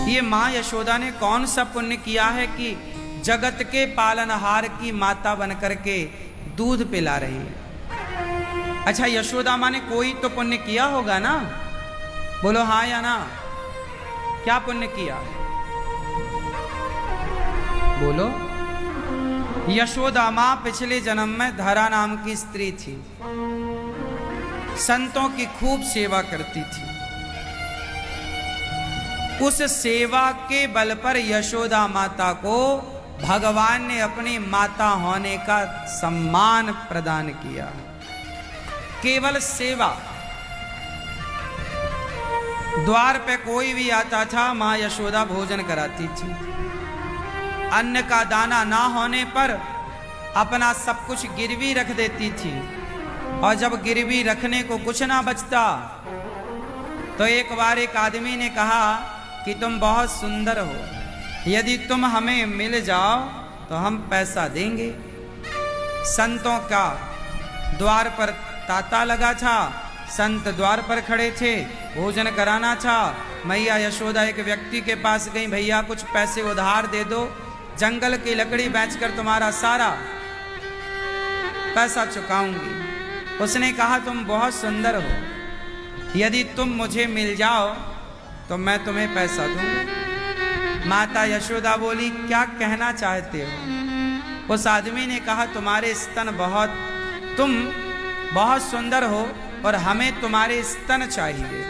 ये माँ यशोदा ने कौन सा पुण्य किया है कि जगत के पालनहार की माता बनकर के दूध पिला रही है। अच्छा, यशोदा माँ ने कोई तो पुण्य किया होगा ना? बोलो हाँ या ना। क्या पुण्य किया? बोलो। यशोदा माँ पिछले जन्म में धरा नाम की स्त्री थी, संतों की खूब सेवा करती थी। उस सेवा के बल पर यशोदा माता को भगवान ने अपनी माता होने का सम्मान प्रदान किया। केवल सेवा। द्वार पे कोई भी आता था, मां यशोदा भोजन कराती थी। अन्न का दाना ना होने पर अपना सब कुछ गिरवी रख देती थी, और जब गिरवी रखने को कुछ ना बचता तो एक बार एक आदमी ने कहा कि तुम बहुत सुंदर हो, यदि तुम हमें मिल जाओ तो हम पैसा देंगे। संतों का द्वार पर तांता लगा था, संत द्वार पर खड़े थे, भोजन कराना था। मैया यशोदा एक व्यक्ति के पास गई, भैया कुछ पैसे उधार दे दो, जंगल की लकड़ी बेचकर तुम्हारा सारा पैसा चुकाऊंगी। उसने कहा तुम बहुत सुंदर हो, यदि तुम मुझे मिल जाओ तो मैं तुम्हें पैसा दूंगी। माता यशोदा बोली क्या कहना चाहते हो? उस आदमी ने कहा तुम्हारे स्तन तुम बहुत सुंदर हो और हमें तुम्हारे स्तन चाहिए।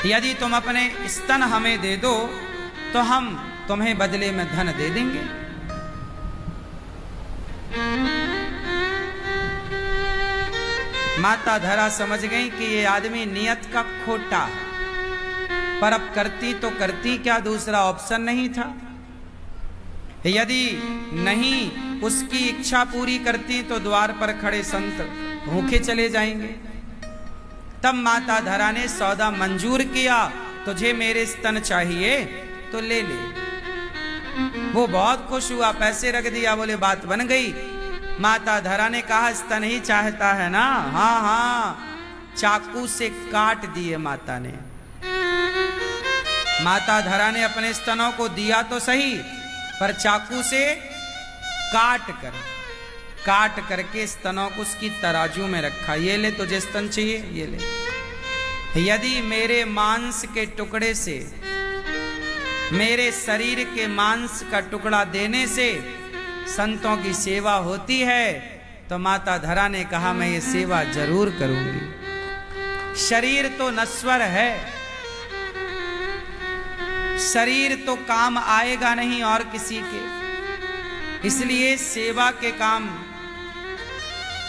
यदि तुम अपने स्तन हमें दे दो तो हम तुम्हें बदले में धन दे देंगे। माता धरा समझ गई कि ये आदमी नियत का खोटा, पर अब करती तो करती क्या, दूसरा ऑप्शन नहीं था। यदि नहीं उसकी इच्छा पूरी करती तो द्वार पर खड़े संत भूखे चले जाएंगे। तब माता धरा ने सौदा मंजूर किया, तुझे मेरे स्तन चाहिए तो ले ले। वो बहुत खुश हुआ, पैसे रख दिया, बोले बात बन गई। माता धरा ने कहा स्तन ही चाहता है ना? हाँ हाँ। चाकू से काट दिए माता ने। माता धरा ने अपने स्तनों को दिया तो सही, पर चाकू से काट करके स्तनों को उसकी तराजू में रखा। ये ले, तुझे स्तन चाहिए, ये ले। यदि मेरे मांस के टुकड़े से, मेरे शरीर के मांस का टुकड़ा देने से संतों की सेवा होती है तो माता धरा ने कहा मैं ये सेवा जरूर करूंगी। शरीर तो नश्वर है, शरीर तो काम आएगा नहीं और किसी के, इसलिए सेवा के काम।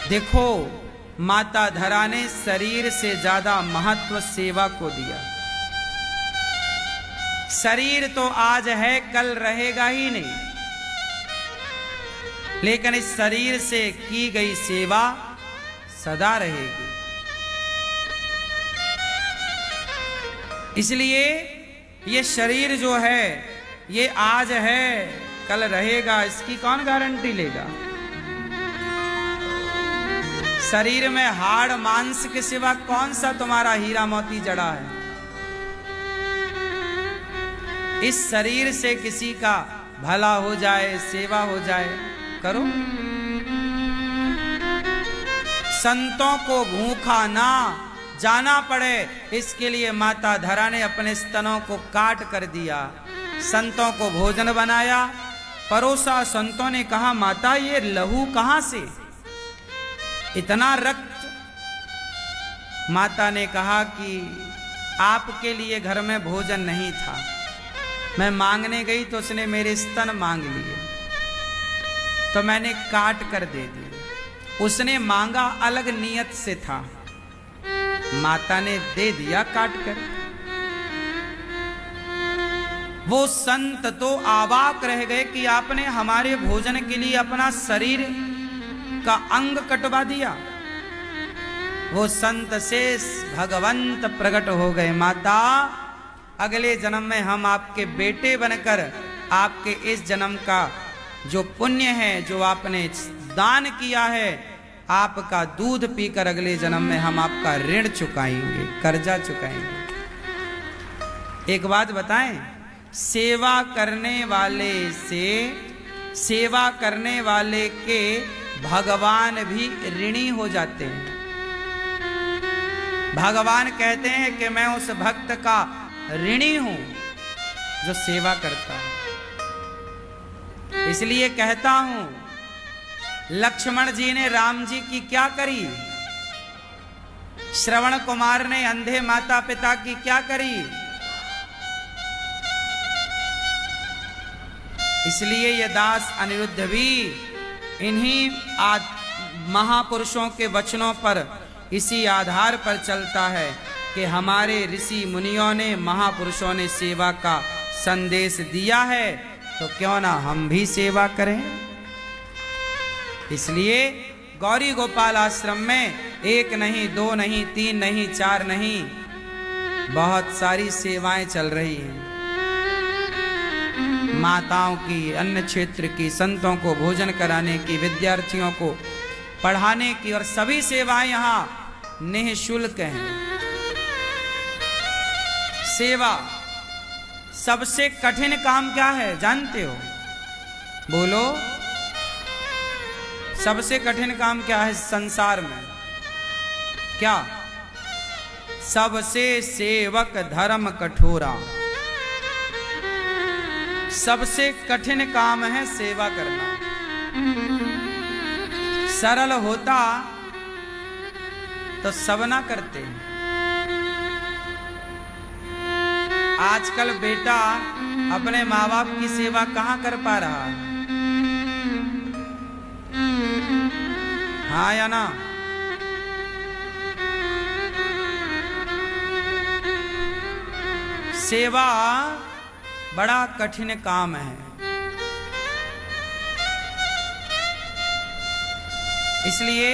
देखो माता धरा ने शरीर से ज्यादा महत्व सेवा को दिया। शरीर तो आज है कल रहेगा ही नहीं, लेकिन इस शरीर से की गई सेवा सदा रहेगी। इसलिए ये शरीर जो है ये आज है कल रहेगा, इसकी कौन गारंटी लेगा? शरीर में हाड़ मांस के सिवा कौन सा तुम्हारा हीरा मोती जड़ा है? इस शरीर से किसी का भला हो जाए, सेवा हो जाए, करो। संतों को भूखा ना जाना पड़े, इसके लिए माता धरा ने अपने स्तनों को काट कर दिया, संतों को भोजन बनाया, परोसा। संतों ने कहा माता ये लहू कहां से, इतना रक्त? माता ने कहा कि आपके लिए घर में भोजन नहीं था, मैं मांगने गई तो उसने मेरे स्तन मांग लिए तो मैंने काट कर दे दिए। उसने मांगा अलग नियत से था, माता ने दे दिया काट कर। वो संत तो अवाक रह गए कि आपने हमारे भोजन के लिए अपना शरीर का अंग कटवा दिया। वो संत से भगवंत प्रकट हो गए, माता अगले जन्म में हम आपके बेटे बनकर आपके इस जन्म का जो पुण्य है, जो आपने दान किया है, आपका दूध पीकर अगले जन्म में हम आपका ऋण चुकाएंगे, कर्जा चुकाएंगे। एक बात बताएं, सेवा करने वाले के भगवान भी ऋणी हो जाते हैं। भगवान कहते हैं कि मैं उस भक्त का ऋणी हूं जो सेवा करता है। इसलिए कहता हूं, लक्ष्मण जी ने राम जी की क्या करी, श्रवण कुमार ने अंधे माता पिता की क्या करी। इसलिए ये दास अनिरुद्ध भी इन्हीं महापुरुषों के वचनों पर, इसी आधार पर चलता है कि हमारे ऋषि मुनियों ने, महापुरुषों ने सेवा का संदेश दिया है, तो क्यों ना हम भी सेवा करें। इसलिए गौरी गोपाल आश्रम में 1 नहीं, 2 नहीं, 3 नहीं, 4 नहीं, बहुत सारी सेवाएं चल रही हैं। माताओं की, अन्य क्षेत्र की, संतों को भोजन कराने की, विद्यार्थियों को पढ़ाने की, और सभी सेवाएं यहाँ निःशुल्क हैं। सेवा सबसे कठिन काम क्या है जानते हो? बोलो, सबसे कठिन काम क्या है संसार में? क्या? सबसे सेवक धर्म कठोरा। सबसे कठिन काम है सेवा करना। सरल होता तो सब ना करते। आजकल बेटा अपने माँ बाप की सेवा कहाँ कर पा रहा है? हाँ या ना? सेवा बड़ा कठिन काम है। इसलिए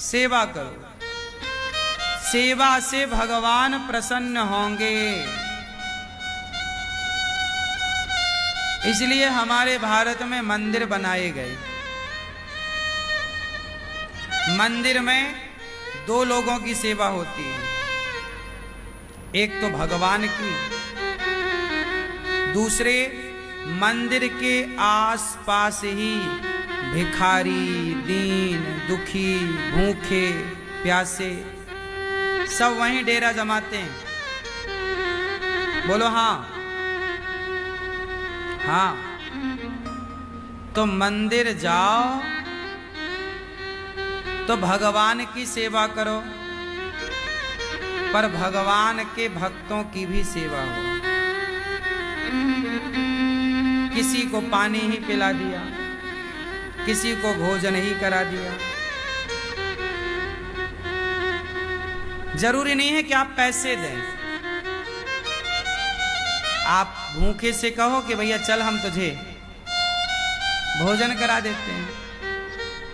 सेवा करो। सेवा से भगवान प्रसन्न होंगे। इसलिए हमारे भारत में मंदिर बनाए गए। मंदिर में 2 लोगों की सेवा होती है, एक तो भगवान की, दूसरे मंदिर के आसपास ही भिखारी, दीन, दुखी, भूखे, प्यासे सब वहीं डेरा जमाते हैं। बोलो हाँ। हाँ, तो मंदिर जाओ तो भगवान की सेवा करो, पर भगवान के भक्तों की भी सेवा हो। किसी को पानी ही पिला दिया, किसी को भोजन ही करा दिया। जरूरी नहीं है कि आप पैसे दें। आप भूखे से कहो कि भैया चल हम तुझे भोजन करा देते हैं।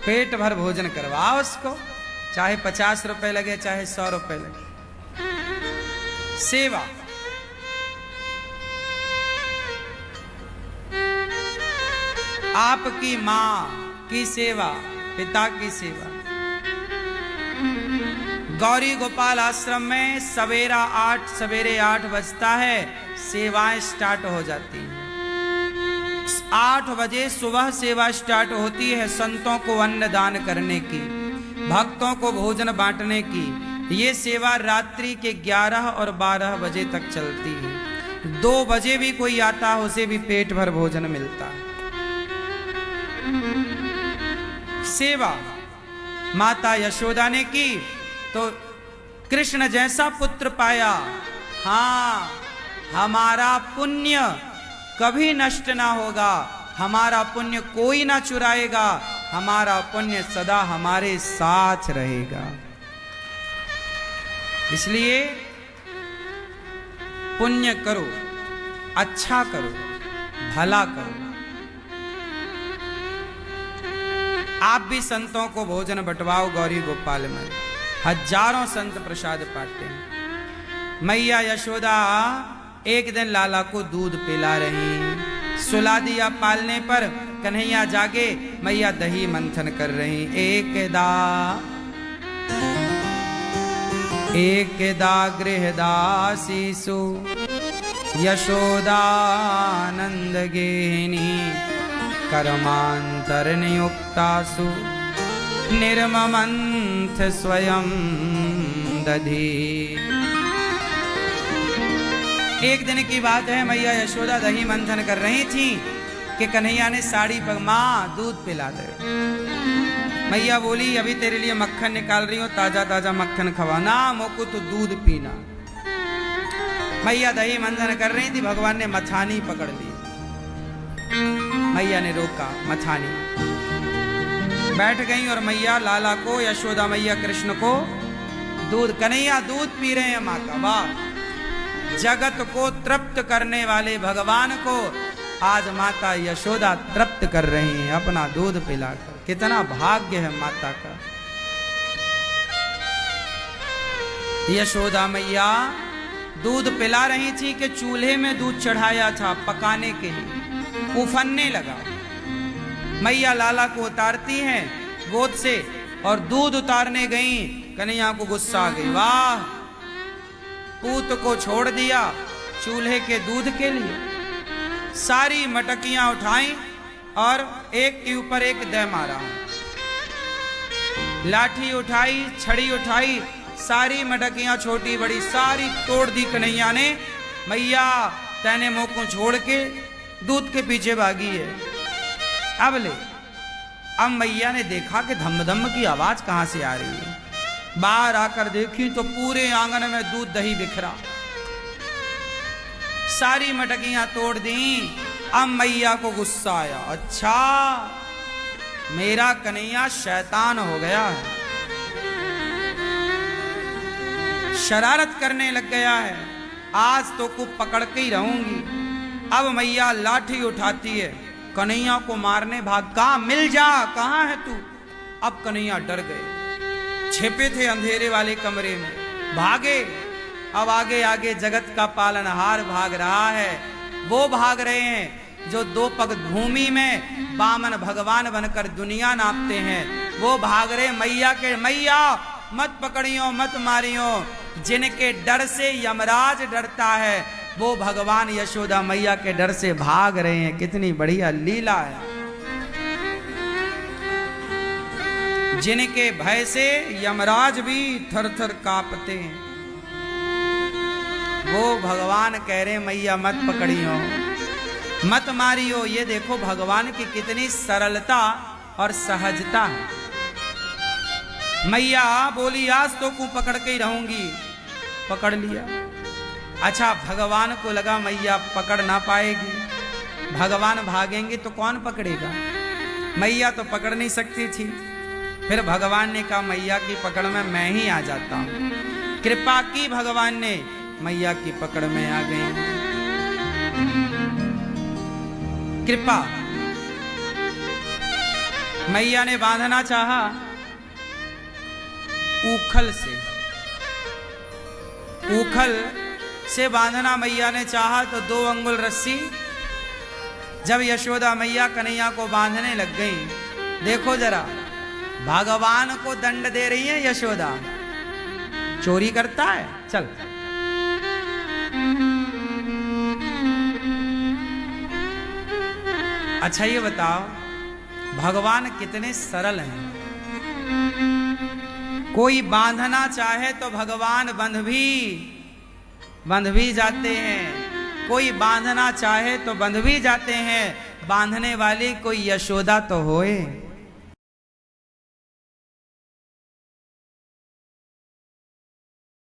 पेट भर भोजन करवाओ उसको, चाहे 50 रुपए लगे, चाहे 100 रुपए लगे। सेवा। आपकी मां की सेवा, पिता की सेवा। गौरी गोपाल आश्रम में सवेरे 8 बजता है, सेवाएं स्टार्ट हो जाती हैं। 8 बजे सुबह सेवा स्टार्ट होती है, संतों को अन्न दान करने की, भक्तों को भोजन बांटने की। ये सेवा रात्रि के 11 और 12 बजे तक चलती है। 2 बजे भी कोई आता है, उसे भी पेट भर भोजन मिलता है। सेवा माता यशोदा ने की तो कृष्ण जैसा पुत्र पाया। हाँ, हमारा पुण्य कभी नष्ट ना होगा, हमारा पुण्य कोई ना चुराएगा, हमारा पुण्य सदा हमारे साथ रहेगा। इसलिए पुण्य करो, अच्छा करो, भला करो। आप भी संतों को भोजन बंटवाओ। गौरी गोपाल में हजारों संत प्रसाद पाते हैं। मैया यशोदा एक दिन लाला को दूध पिला रही, सुला दिया पालने पर। कन्हैया जागे, मैया दही मंथन कर रही। एकदा एकदा गृहदासीसु यशोदानंद गेहिनी कर्मांतरनियुक्तासु निर्ममंथ स्वयं दधी। एक दिन की बात है, मैया यशोदा दही मंथन कर रही थी कि कन्हैया ने साड़ी पर माँ दूध पिला दे। मैया बोली अभी तेरे लिए मक्खन निकाल रही हूँ, ताजा ताजा मक्खन खवाना, मोको तो दूध पीना। मैया दही मंथन कर रही थी, भगवान ने मथानी पकड़ ली। मैया ने रोका, मथानी बैठ गई और मैया लाला को, यशोदा मैया कृष्ण को दूध, कन्हैया दूध पी रहे हैं माँ का। वाह, जगत को तृप्त करने वाले भगवान को आज माता यशोदा तृप्त कर रही हैं अपना दूध पिलाकर। कितना भाग्य है माता का। यशोदा मैया दूध पिला रही थी कि चूल्हे में दूध चढ़ाया था पकाने के लिए, उफनने लगा। मैया लाला को उतारती हैं गोद से और दूध उतारने गई, कन्हैया को गुस्सा आ गई। वाह, पूत को छोड़ दिया चूल्हे के दूध के लिए। सारी मटकियां उठाई और एक के ऊपर एक दे मारा। लाठी उठाई, छड़ी उठाई, सारी मटकियां छोटी बड़ी सारी तोड़ दी कन्हैया ने। मैया तैने मुंह को छोड़ के दूध के पीछे भागी है। अब मैया ने देखा कि धम धम की आवाज कहां से आ रही है। बाहर आकर देखी तो पूरे आंगन में दूध दही बिखरा। सारी मटकियां तोड़ दी। अब मैया को गुस्सा आया, अच्छा मेरा कन्हैया शैतान हो गया है, शरारत करने लग गया है, आज तो को पकड़ के ही रहूंगी। अब मैया लाठी उठाती है, कन्हैया को मारने भाग, कहा मिल जा, कहां है तू। अब कन्हैया डर गए, छिपे थे अंधेरे वाले कमरे में, भागे। अब आगे आगे जगत का पालनहार भाग रहा है। वो भाग रहे हैं जो दो पग भूमि में वामन भगवान बनकर दुनिया नापते हैं। वो भाग रहे मैया के, मैया मत पकड़ियो मत मारियो। जिनके डर से यमराज डरता है वो भगवान यशोदा मैया के डर से भाग रहे हैं। कितनी बढ़िया लीला है। जिनके भय से यमराज भी थर थर कांपते हैं, वो भगवान कह रहे मैया मत पकड़ियो मत मारियो। ये देखो भगवान की कितनी सरलता और सहजता है। मैया बोली आज तो को पकड़ के ही रहूंगी, पकड़ लिया। अच्छा, भगवान को लगा मैया पकड़ ना पाएगी, भगवान भागेंगे तो कौन पकड़ेगा। मैया तो पकड़ नहीं सकती थी। फिर भगवान ने कहा मैया की पकड़ में मैं ही आ जाता हूं। कृपा की भगवान ने, मैया की पकड़ में आ गई। कृपा, मैया ने बांधना चाहा ऊखल से बांधना मैया ने चाहा तो 2 अंगुल रस्सी। जब यशोदा मैया कन्हैया को बांधने लग गई, देखो जरा भगवान को दंड दे रही है यशोदा। चोरी करता है, चल। अच्छा ये बताओ भगवान कितने सरल हैं। कोई बांधना चाहे तो भगवान बंध भी जाते हैं, कोई बांधना चाहे तो बंध भी जाते हैं। बांधने वाली कोई यशोदा तो होए।